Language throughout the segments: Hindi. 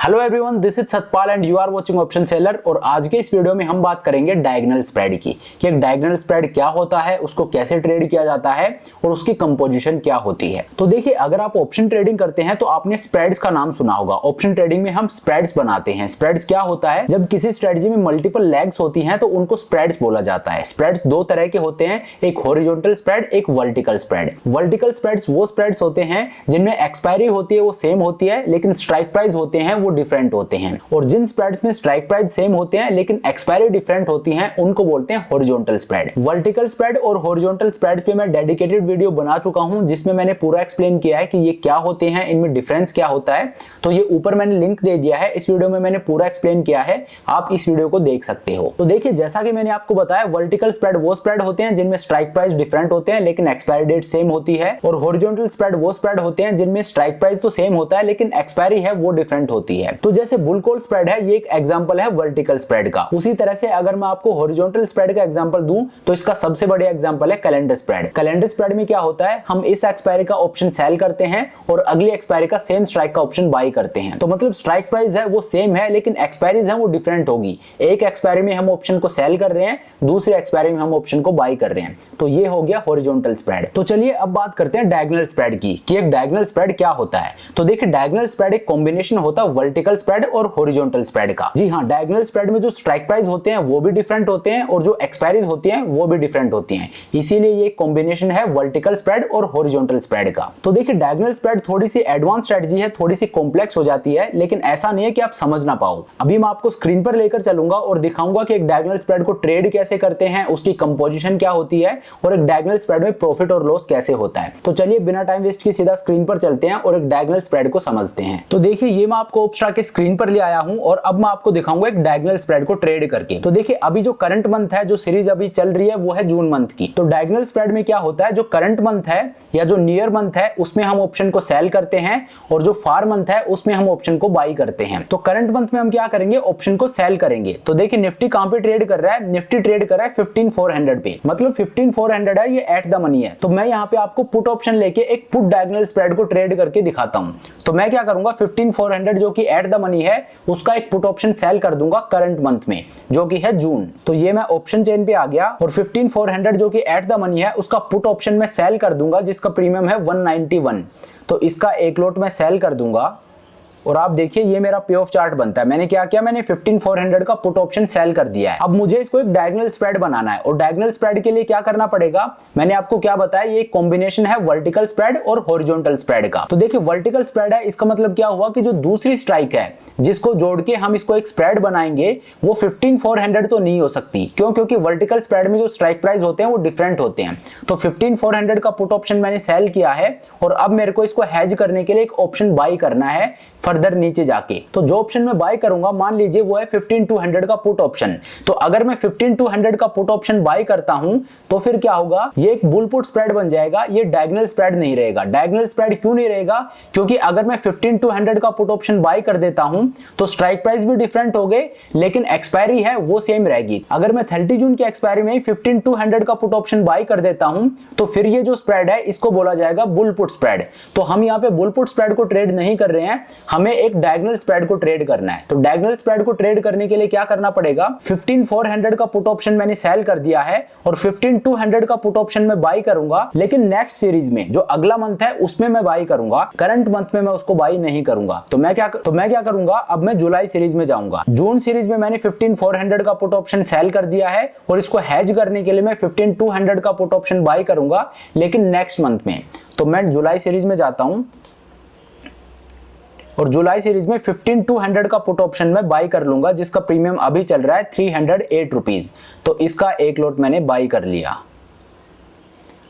Hello everyone, this is Satpal and you are watching option seller. और आज के इस वीडियो में हम बात करेंगे डायगोनल स्प्रेड की कि एक डायगोनल स्प्रेड क्या होता है, उसको कैसे ट्रेड किया जाता है और उसकी कंपोजिशन क्या होती है। तो देखिए, अगर आप ऑप्शन ट्रेडिंग करते हैं तो आपने स्प्रेड्स का नाम सुना होगा। ऑप्शन ट्रेडिंग में हम स्प्रेड्स बनाते हैं। स्प्रेड्स क्या होता है? जब किसी स्ट्रेटजी में मल्टीपल लेग्स होती हैं तो उनको स्प्रेड्स बोला जाता है। स्प्रेड्स दो तरह के होते हैं, एक हॉरिजॉन्टल स्प्रेड, एक वर्टिकल स्प्रेड। वर्टिकल स्प्रेड्स वो स्प्रेड्स होते हैं जिनमें एक्सपायरी होती है वो सेम होती है, लेकिन स्ट्राइक प्राइस होते हैं वो डिफरेंट होते हैं। और जिन स्प्रेड्स में स्ट्राइक प्राइस सेम होते हैं लेकिन एक्सपायरी डिफरेंट होती हैं, उनको बोलते हैं हॉरिजॉन्टल स्प्रेड। वर्टिकल स्प्रेड और हॉरिजॉन्टल स्प्रेड्स पे मैं डेडिकेटेड वीडियो बना चुका हूं जिसमें मैंने पूरा एक्सप्लेन किया है कि ये क्या होते हैं, इनमें डिफरेंस क्या होता है। तो ये ऊपर मैंने लिंक दे दिया है, इस वीडियो में मैंने पूरा एक्सप्लेन किया है, आप इस वीडियो को देख सकते हो। तो देखिए, जैसा कि मैंने आपको बताया, वर्टिकल स्प्रेड वो स्प्रेड होते हैं जिनमें स्ट्राइक प्राइस डिफरेंट होते हैं लेकिन एक्सपायरी डेट सेम होती है। और हॉरिजॉन्टल स्प्रेड वो स्प्रेड होते हैं जिनमें स्ट्राइक प्राइस तो सेम होता है लेकिन एक्सपायरी है वो डिफरेंट होती है। तो जैसे बुल कॉल स्प्रेड है, ये एक एग्जांपल है वर्टिकल स्प्रेड का। उसी तरह से अगर मैं आपको हॉरिजॉन्टल स्प्रेड का एग्जांपल दूं तो इसका सबसे बड़ा एग्जांपल है कैलेंडर स्प्रेड। कैलेंडर स्प्रेड में क्या होता है, हम इस एक्सपायरी का ऑप्शन सेल करते हैं और अगली एक्सपायरी का सेम स्ट्राइक का ऑप्शन बाई करते हैं। तो मतलब स्ट्राइक प्राइस है वो सेम है लेकिन एक्सपायरीज है वो डिफरेंट होगी। एक एक्सपायरी में हम ऑप्शन को सेल कर रहे हैं, दूसरे एक्सपायरी में हम ऑप्शन को बाई कर रहे हैं। तो ये हो गया हॉरिजॉन्टल स्प्रेड। तो चलिए अब बात करते हैं डायगोनल स्प्रेड की कि एक डायगोनल स्प्रेड क्या होता है। तो देखिए, डायगोनल स्प्रेड एक कॉम्बिनेशन होता है वर्टिकल स्प्रेड और हॉरिजॉन्टल स्प्रेड का। जी हाँ, डायगोनल स्प्रेड में जो स्ट्राइक प्राइस होते हैं वो भी डिफरेंट होते हैं और जो एक्सपायरीज होती हैं वो भी डिफरेंट होती हैं। इसीलिए ये कॉम्बिनेशन है वर्टिकल स्प्रेड और हॉरिजॉन्टल स्प्रेड का। तो देखिए, डायगोनल स्प्रेड थोड़ी सी एडवांस स्ट्रेटजी है, थोड़ी सी कॉम्प्लेक्स हो जाती है, लेकिन ऐसा नहीं है कि आप समझ ना पाओ। अभी मैं आपको स्क्रीन पर लेकर चलूंगा और दिखाऊंगा कि एक डायगोनल स्प्रेड को ट्रेड कैसे करते हैं, उसकी कंपोजिशन क्या होती है और एक डायगोनल स्प्रेड में प्रॉफिट और लॉस कैसे होता है। तो चलिए बिना टाइम वेस्ट किए सीधा स्क्रीन पर चलते हैं और एक डायगोनल स्प्रेड को समझते हैं। तो देखिए, ये मैं आपको ऑप्शा के स्क्रीन पर ले आया हूं और अब मैं आपको दिखाऊंगा एक डायगोनल स्प्रेड को ट्रेड करके। तो देखिए, अभी जो करंट मंथ है, जो सीरीज अभी चल रही है वो है जून मंथ की। तो डायगोनल स्प्रेड में क्या होता है, जो करंट मंथ है या जो नियर मंथ है उसमें हम ऑप्शन को सेल करते हैं और जो फार मंथ है उसमें हम ऑप्शन को बाई करते हैं। तो करंट मंथ में हम क्या करेंगे, ऑप्शन को सेल करेंगे। तो देखिए, निफ्टी कहां पे ट्रेड कर रहा है, निफ्टी ट्रेड कर रहा है 15400 पे, मतलब 15400 है, ये एट द मनी है। तो मैं यहाँ पे आपको पुट ऑप्शन लेके एक पुट डायगोनल स्प्रेड को ट्रेड करके दिखाता हूँ। तो मैं क्या करूंगा, 15400 जो कि एट द मनी है उसका एक पुट ऑप्शन सेल कर दूंगा करंट मंथ में जो कि है जून। तो ये मैं ऑप्शन चेन पे आ गया और 15400 जो कि एट द मनी है उसका पुट ऑप्शन में सेल कर दूंगा जिसका प्रीमियम है 191। तो इसका एक लॉट में सेल कर दूंगा और आप देखिए ये मेरा पे ऑफ चार्ट बनता है। मैंने क्या किया, मैंने 15400 का पुट ऑप्शन सेल कर दिया है। अब मुझे इसको एक डायगोनल स्प्रेड बनाना है और डायगोनल स्प्रेड के लिए क्या करना पड़ेगा, मैंने आपको क्या बताया, ये कॉम्बिनेशन है वर्टिकल स्प्रेड और हॉरिजॉन्टल स्प्रेड का। तो देखिए, वर्टिकल स्प्रेड है, इसका मतलब क्या हुआ कि जो दूसरी स्ट्राइक है जिसको जोड़ के हम इसको एक स्प्रेड बनाएंगे वो 15400 तो नहीं हो सकती। क्यों? क्योंकि वर्टिकल स्प्रेड में जो स्ट्राइक प्राइस होते हैं वो डिफरेंट होते हैं। तो 15400 का पुट ऑप्शन मैंने सेल किया है और अब मेरे को इसको हेज करने के लिए एक ऑप्शन बाई करना है फर्दर नीचे जाके। तो जो ऑप्शन मैं बाई करूंगा, मान लीजिए वो है 15200 का पुट ऑप्शन। तो अगर मैं 15200 का पुट ऑप्शन बाई करता हूं तो फिर क्या होगा, ये एक बुल पुट स्प्रेड बन जाएगा, ये डायगोनल स्प्रेड नहीं रहेगा। डायगोनल स्प्रेड क्यों नहीं रहेगा, क्योंकि अगर मैं 15200 का पुट ऑप्शन बाई कर देता हूं तो स्ट्राइक प्राइस भी डिफरेंट हो गए लेकिन एक्सपायरी है वो सेम रहेगी। अगर मैं 30 जून की एक्सपायरी में 15200 का पुट ऑप्शन बाई कर देता हूं तो फिर ये जो स्प्रेड है इसको बोला जाएगा बुल पुट स्प्रेड। तो हम यहाँ पे बुल पुट स्प्रेड को ट्रेड नहीं कर रहे हैं, हमें एक डायगोनल स्प्रेड को ट्रेड करना है। तो डायगोनल स्प्रेड को ट्रेड करने के लिए क्या करना पड़ेगा, 15400 का पुट ऑप्शन मैंने सेल कर दिया है और 15200 का पुट ऑप्शन में बाई करूंगा, लेकिन नेक्स्ट सीरीज में जो अगला मंथ है उसमें मैं बाई करूंगा, करंट मंथ में मैं उसको बाई नहीं करूंगा। तो मैं क्या करूंगा, अब मैं जुलाई सीरीज में जाऊंगा। जून सीरीज में मैंने 15400 का पुट ऑप्शन सेल कर दिया है और इसको हेज करने के लिए मैं 15200 का पुट ऑप्शन बाई करूंगा, लेकिन नेक्स्ट मंथ में। तो मैं जुलाई सीरीज में जाता हूं और जुलाई सीरीज में 15200 का पुट ऑप्शन में बाई कर लूंगा जिसका प्रीमियम अभी चल रहा है 308 रुपीज। तो इसका एक लॉट मैंने बाई कर लिया।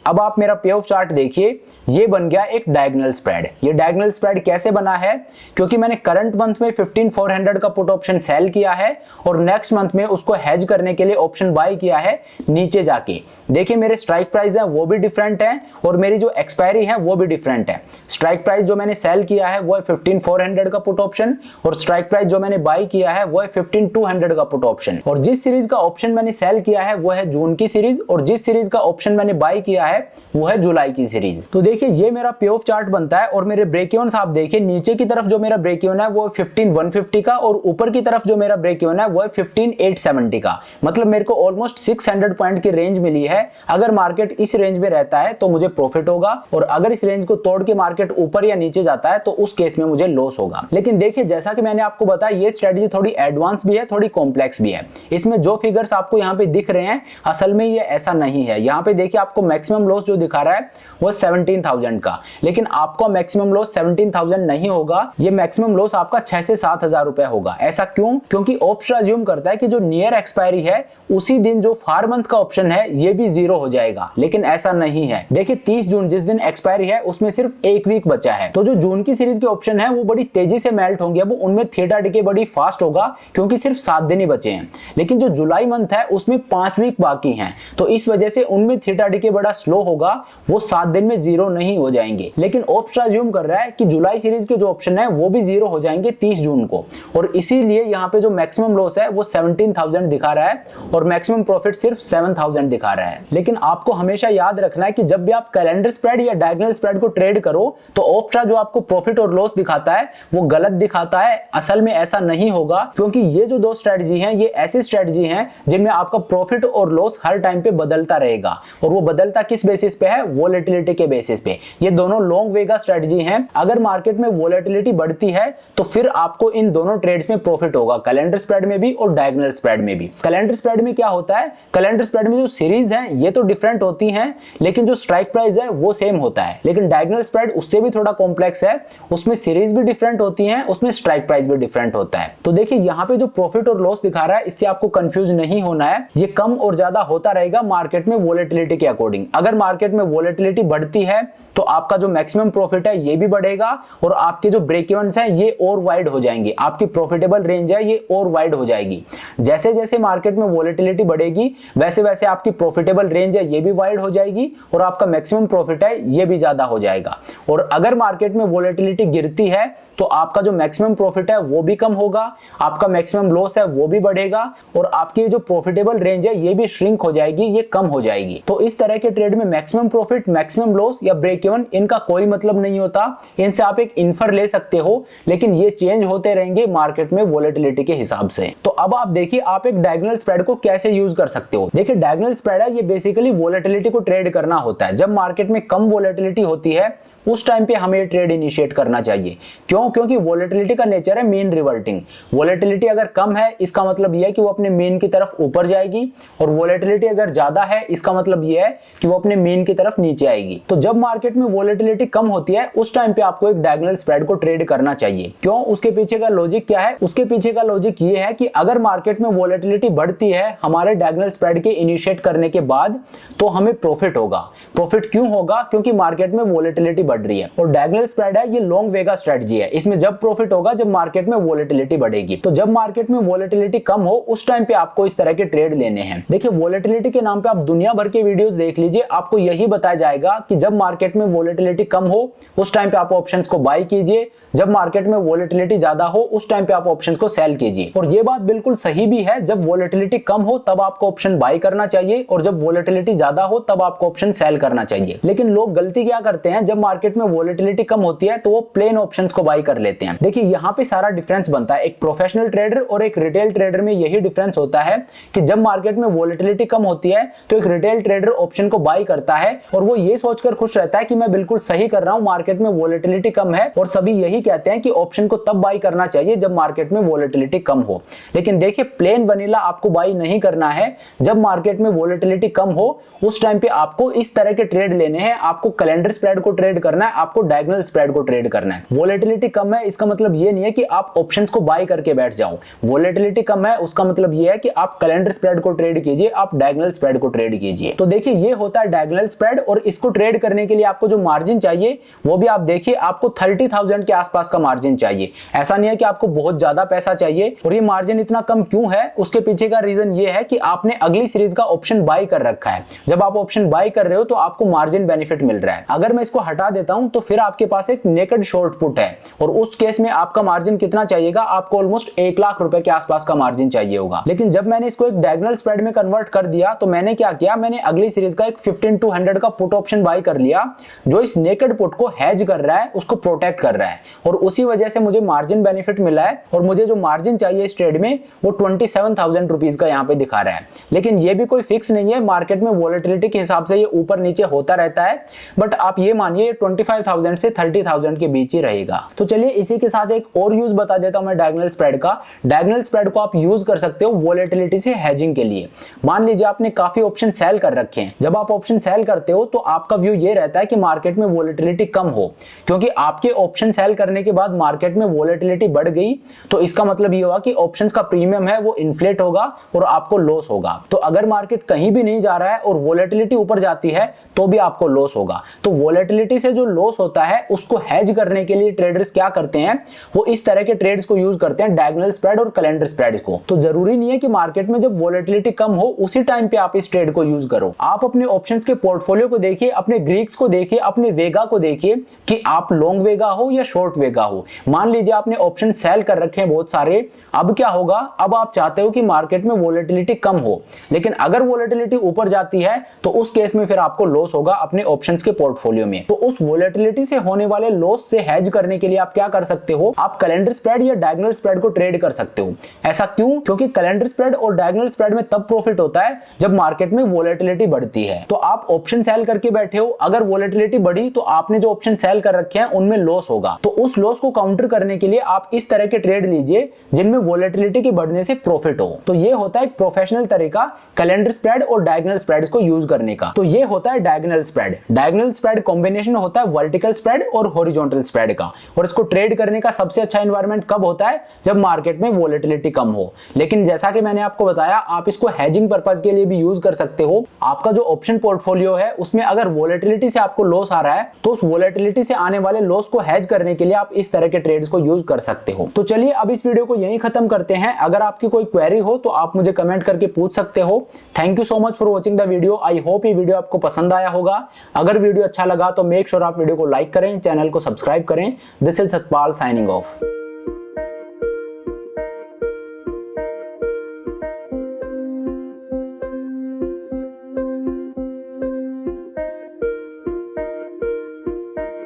अब आप मेरा पे ऑफ चार्ट देखिए, ये बन गया एक डायगोनल स्प्रेड। ये डायगोनल स्प्रेड कैसे बना है, क्योंकि मैंने करंट मंथ में 15400 का पुट ऑप्शन सेल किया है और नेक्स्ट मंथ में उसको हेज करने के लिए ऑप्शन बाई किया है नीचे जाके। देखिए, मेरे स्ट्राइक प्राइस है वो भी डिफरेंट है और मेरी जो एक्सपायरी है वो भी डिफरेंट है। स्ट्राइक प्राइस जो मैंने सेल किया है वो है 15400 का पुट ऑप्शन और स्ट्राइक प्राइस जो मैंने बाई किया है वो है 15200 का पुट ऑप्शन। और जिस सीरीज का ऑप्शन मैंने सेल किया है वो है जून की सीरीज और जिस सीरीज का ऑप्शन मैंने बाई किया है है वो है जुलाई की सीरीज। तो देखिए ये मेरा पे ऑफ चार्ट बनता है और मेरे ब्रेक इवन आप देखिए, नीचे की तरफ जो मेरा ब्रेक इवन है वो 15,150 का और ऊपर की तरफ जो मेरा ब्रेक इवन है वो है 15,870 का। मतलब मेरे को ऑलमोस्ट 600 पॉइंट की रेंज मिली है। अगर मार्केट इस रेंज में रहता है तो मुझे प्रॉफिट होगा और अगर इस रेंज को तोड़ के मार्केट ऊपर या नीचे जाता है तो उस केस में मुझे लॉस होगा। लेकिन देखिए जैसा कि मैंने आपको बताया ये स्ट्रेटजी थोड़ी एडवांस भी है, थोड़ी कॉम्प्लेक्स भी है। इसमें जो फिगर्स आपको यहाँ पे दिख रहे हैं असल में ये ऐसा नहीं है। यहाँ पे देखिए आपको मैक्सिमम लॉस जो दिखा रहा है वो 17,000 का, लेकिन आपका मैक्सिमम लॉस 17,000 नहीं होगा। ये मैक्सिमम लॉस आपका 6 से 7,000 रुपए होगा। ऐसा क्यों? क्योंकि ऑप्शन अज्यूम करता है कि जो नियर एक्सपायरी है उसी दिन जो फार मंथ का ऑप्शन है ये भी जीरो हो जाएगा, लेकिन ऐसा नहीं है। देखिए 30 जून जिस दिन एक्सपायरी है उसमें सिर्फ एक वीक बचा है, तो जो जून की सीरीज के ऑप्शन है वो बड़ी तेजी से मेल्ट होंगे। अब उनमें थीटा डिके बड़ी फास्ट होगा क्योंकि सिर्फ 7 दिन ही बचे हैं। लेकिन जो जुलाई मंथ है उसमें 5 वीक बाकी हैं, तो इस वजह से उनमें थीटा डिके बड़ा स्लो होगा, वो 7 दिन में जीरो नहीं हो जाएंगे। लेकिन ऑप्शन अज्यूम कर रहा है कि जुलाई सीरीज के जो ऑप्शन है वो भी जीरो हो जाएंगे 30 जून को, और इसीलिए यहाँ पे जो मैक्सिमम लॉस है वो 17,000 दिखा रहा है और मैक्सिमम प्रॉफिट सिर्फ 7,000 दिखा रहा है। लेकिन आपको हमेशा याद रखना है कि जब भी आप कैलेंडर स्प्रेड या डायगोनल स्प्रेड को ट्रेड करो तो ऑप्शन जो आपको प्रॉफिट और लॉस दिखाता है वो गलत दिखाता है। असल में ऐसा नहीं होगा, क्योंकि ये जो दो स्ट्रेटजी हैं ये ऐसी स्ट्रेटजी हैं जिनमें आपका प्रॉफिट और लॉस हर टाइम पे बदलता रहेगा, और वो बदलता किस बेसिस पे है? वोलेटिलिटी के बेसिस पे। ये दोनों लॉन्ग वेगा स्ट्रेटजी हैं। अगर मार्केट में वोलेटिलिटी बढ़ती है तो फिर आपको इन दोनों ट्रेड्स में प्रॉफिट होगा, कैलेंडर स्प्रेड में भी और डायगोनल स्प्रेड में भी। कैलेंडर स्प्रेड में क्या होता है? कैलेंडर स्प्रेड में जो सीरीज है ये तो डिफरेंट होती हैं, लेकिन जो स्ट्राइक प्राइस है वो सेम होता है। लेकिन डायगोनल स्प्रेड उससे भी थोड़ा कॉम्प्लेक्स है, उसमें सीरीज भी डिफरेंट होती हैं, उसमें स्ट्राइक प्राइस भी डिफरेंट होता है। तो देखिए यहाँ पे जो प्रॉफिट और लॉस दिखा रहा है इससे आपको कंफ्यूज नहीं होना है। ये कम और ज्यादा होता रहेगा मार्केट में वोलेटिलिटी के अकॉर्डिंग। अगर मार्केट में वोलेटिलिटी बढ़ती है तो आपका जो मैक्सिमम प्रॉफिट है ये भी बढ़ेगा और आपके जो ब्रेक इवन्स हैं ये और वाइड हो जाएंगे, आपकी प्रॉफिटेबल रेंज है ये और वाइड हो जाएगी। जैसे जैसे मार्केट में वोलेटिलिटी बढ़ेगी वैसे वैसे आपकी प्रॉफिटेबल रेंज है ये भी वाइड हो जाएगी और आपका मैक्सिमम प्रॉफिट है ये भी ज्यादा हो जाएगा। और अगर मार्केट में वोलेटिलिटी गिरती है तो आपका जो मैक्सिमम प्रॉफिट है वो भी कम होगा, आपका मैक्सिमम लॉस है वो भी बढ़ेगा और आपकी जो प्रॉफिटेबल रेंज है ये भी श्रिंक हो जाएगी, ये कम हो जाएगी। तो इस तरह के ट्रेड में मैक्सिमम प्रॉफिट, मैक्सिमम लॉस या ब्रेक इवन इनका कोई मतलब नहीं होता। इनसे आप एक इन्फर ले सकते हो, लेकिन ये चेंज होते रहेंगे मार्केट में वोलेटिलिटी के हिसाब से। तो अब आप देखिए आप एक डायगोनल स्प्रेड को कैसे यूज कर सकते हो। देखिए डायगोनल स्प्रेड है ये बेसिकली वोलेटिलिटी को ट्रेड करना होता है। जब मार्केट में कम वोलेटिलिटी होती है उस टाइम पे हमें ट्रेड इनिशिएट करना चाहिए। क्यों? क्योंकि वोलेटिलिटी का नेचर है मीन रिवर्टिंग। वोलेटिलिटी अगर कम है इसका मतलब यह है कि वो अपने मीन की तरफ ऊपर जाएगी, और वोलेटिलिटी अगर ज्यादा है इसका मतलब यह है कि वो अपने मीन की तरफ नीचे आएगी। तो जब मार्केट में वोलेटिलिटी कम होती है उस टाइम पे आपको एक डायगोनल स्प्रेड को ट्रेड करना चाहिए। क्यों? उसके पीछे का लॉजिक क्या है? उसके पीछे का लॉजिक ये है कि अगर मार्केट में वोलेटिलिटी बढ़ती है हमारे डायगोनल स्प्रेड के इनिशिएट करने के बाद तो हमें प्रॉफिट होगा। प्रॉफिट क्यों होगा? क्योंकि मार्केट में वोलेटिलिटी बढ़ रही है। और डायगोनल स्प्रेड है ये लॉन्ग वेगा स्ट्रेटजी है। इसमें जब प्रॉफिट होगा जब मार्केट में वोलेटिलिटी बढ़ेगी। तो जब मार्केट में वोलेटिलिटी कम हो उस टाइम पे आपको इस तरह के ट्रेड लेने हैं। देखिए वोलेटिलिटी के नाम पे आप दुनिया भर के वीडियोस देख लीजिए, आपको यही बताया जाएगा कि जब मार्केट में वोलेटिलिटी कम हो उस टाइम पे आप ऑप्शंस को बाय कीजिए, जब मार्केट में वोलेटिलिटी ज्यादा हो उस टाइम पे आप ऑप्शंस को सेल कीजिए। और ये बात बिल्कुल सही भी है, जब वोलेटिलिटी कम हो तब आपको ऑप्शन बाय करना चाहिए और जब वोलेटिलिटी ज्यादा हो तब आपको ऑप्शन सेल करना चाहिए। लेकिन लोग गलती क्या करते हैं, जब मार्केट में वोलेटिलिटी कम होती है तो वो प्लेन ऑप्शंस को बाय कर लेते हैं। देखिए यहाँ पे सारा डिफरेंस बनता है। एक प्रोफेशनल ट्रेडर और एक रिटेल ट्रेडर में यही डिफरेंस होता है कि जब मार्केट में वोलेटिलिटी कम होती है तो एक रिटेल ट्रेडर ऑप्शन को बाय करता है और वो ये सोचकर खुश रहता है कि मैं बिल्कुल सही कर रहा हूं, मार्केट में वोलेटिलिटी कम है। और सभी यही कहते हैं कि ऑप्शन को तब बाय करना चाहिए जब मार्केट में वोलेटिलिटी कम हो। लेकिन देखिए प्लेन वनीला आपको बाय नहीं करना है। जब मार्केट में वोलेटिलिटी कम हो उस टाइम पे आपको इस तरह के ट्रेड लेने हैं। आपको कैलेंडर स्प्रेड को ट्रेड करना है, आपको डायगोनल स्प्रेड को ट्रेड करना है। वोलेटिलिटी कम है इसका मतलब ये नहीं है कि आप ऑप्शंस को बाय करके बैठ जाओ। वोलेटिलिटी कम है उसका मतलब ये है कि आप कैलेंडर स्प्रेड को ट्रेड कीजिए, आप डायगोनल स्प्रेड को ट्रेड कीजिए। तो देखिए ये होता है डायगोनल स्प्रेड, और इसको ट्रेड करने के लिए आपको जो मार्जिन चाहिए वो भी आप देखिए, आपको 30,000 के आसपास का मार्जिन चाहिए। ऐसा नहीं है कि आपको बहुत ज्यादा पैसा चाहिए। और ये मार्जिन इतना कम क्यों है, उसके पीछे का रीजन ये है कि आपने अगली सीरीज का ऑप्शन बाय कर रखा है। जब आप ऑप्शन बाय कर रहे हो तो आपको मार्जिन बेनिफिट मिल रहा है। अगर मैं इसको हटा देता देता हूं, तो फिर आपके पास एक नेकेड शॉर्ट पुट है और उस केस में आपका मार्जिन कितना चाहिएगा, आपको ऑलमोस्ट 1 लाख रुपए के आसपास का मार्जिन चाहिए होगा। लेकिन जब मैंने इसको एक डायगोनल स्प्रेड में कन्वर्ट कर दिया तो मैंने क्या किया, मैंने अगली सीरीज का एक 15-100 का पुट ऑप्शन बाय कर लिया जो इस नेकेड पुट को हेज कर रहा है, उसको प्रोटेक्ट कर रहा है, और उसी वजह से मुझे मार्जिन बेनिफिट मिला है और मुझे जो मार्जिन चाहिए इस ट्रेड में वो 27,000 रुपीज का यहाँ पे दिखा रहा है। लेकिन ये भी कोई फिक्स नहीं है, मार्केट में वॉलेटिलिटी के हिसाब से ये ऊपर नीचे होता रहता है, बट आप ये मानिए 25,000 से 30,000 के बीच ही रहेगा। तो चलिए इसी के साथ एक और यूज बता देता हूं मैं डायगोनल स्प्रेड का। डायगोनल स्प्रेड को आप यूज कर सकते हो वॉलेटिलिटी से हेजिंग के लिए। मान लीजिए आपने काफी ऑप्शन सेल कर रखे हैं, जब आप ऑप्शन सेल करते हो तो आपका व्यू ये रहता है कि मार्केट में वॉलेटिलिटी कम हो, क्योंकि आपके ऑप्शन सेल करने के बाद मार्केट में वॉलेटिलिटी बढ़ गई तो इसका मतलब ये हुआ कि ऑप्शंस का प्रीमियम है वो इन्फ्लेट होगा और आपको लॉस होगा। तो अगर मार्केट कहीं भी नहीं जा रहा है और वॉलेटिलिटी ऊपर जाती है तो भी आपको लॉस होगा। तो वॉलेटिलिटी से जो लॉस होता है उसको हेज करने के लिए ट्रेडर्स क्या करते हैं, वो इस तरह के ट्रेड्स को यूज करते हैं, डायगोनल स्प्रेड और कैलेंडर स्प्रेड को। तो जरूरी नहीं है कि मार्केट में जब वॉलेटिलिटी कम हो उसी टाइम पे आप इस ट्रेड को यूज करो। आप अपने ऑप्शंस के पोर्टफोलियो को देखिए, अपने ग्रीक्स को देखिए, अपने वेगा को देखिए कि आप लॉन्ग वेगा हो या शॉर्ट वेगा हो। मान लीजिए आपने ऑप्शन सेल कर रखे हैं बहुत सारे, अब क्या होगा, अब आप चाहते हो कि मार्केट में वॉलेटिलिटी कम हो, लेकिन अगर वॉलेटिलिटी ऊपर जाती है तो उस केस में फिर आपको लॉस होगा अपने ऑप्शंस के पोर्टफोलियो में। तो उस वॉलेटिलिटी से होने वाले लॉस से हेज करने के लिए आप क्या कर सकते हो, आप कैलेंडर स्प्रेड या डायगोनल स्प्रेड को ट्रेड कर सकते हो। ऐसा क्यों? क्योंकि कैलेंडर स्प्रेड और डायगोनल स्प्रेड में तब प्रॉफिट होता है जब मार्केट में वॉलेटिलिटी बढ़ती है। तो आप ऑप्शन सेल करके बैठे हो, अगर वॉलेटिलिटी बढ़ी तो आपने जो ऑप्शन सेल कर रखे हैं उनमें लॉस होगा। तो उस लॉस को काउंटर करने के लिए आप इस तरह के ट्रेड लीजिए जिनमें वॉलेटिलिटी के बढ़ने से प्रॉफिट हो। तो ये होता है एक प्रोफेशनल तरीका कैलेंडर स्प्रेड और डायगोनल स्प्रेड को यूज करने का। तो ये होता है diagonal spread. Diagonal spread combination होता है वर्टिकल स्प्रेड और हॉरिजॉन्टल स्प्रेड का, और इसको ट्रेड करने का सबसे अच्छा एनवायरनमेंट कब होता है, जब मार्केट में वॉलेटिलिटी कम हो। लेकिन जैसा कि मैंने आपको बताया, आप इसको हेजिंग पर्पस के लिए भी यूज कर सकते हो। आपका जो ऑप्शन पोर्टफोलियो है उसमें अगर वॉलेटिलिटी से आपको लॉस आ रहा है तो उस वॉलेटिलिटी से आने वाले लॉस को हेज करने के लिए आप इस तरह के ट्रेड्स को यूज कर सकते हो। तो चलिए अब इस वीडियो को यहीं खत्म करते हैं। अगर आपकी कोई क्वेरी हो तो आप मुझे कमेंट करके पूछ सकते हो। Thank you so much for watching the video. I hope ये वीडियो आपको पसंद आया होगा। अगर वीडियो अच्छा लगा तो मेक श्योर आप वीडियो को लाइक करें, चैनल को सब्सक्राइब करें। This is Satpal signing off.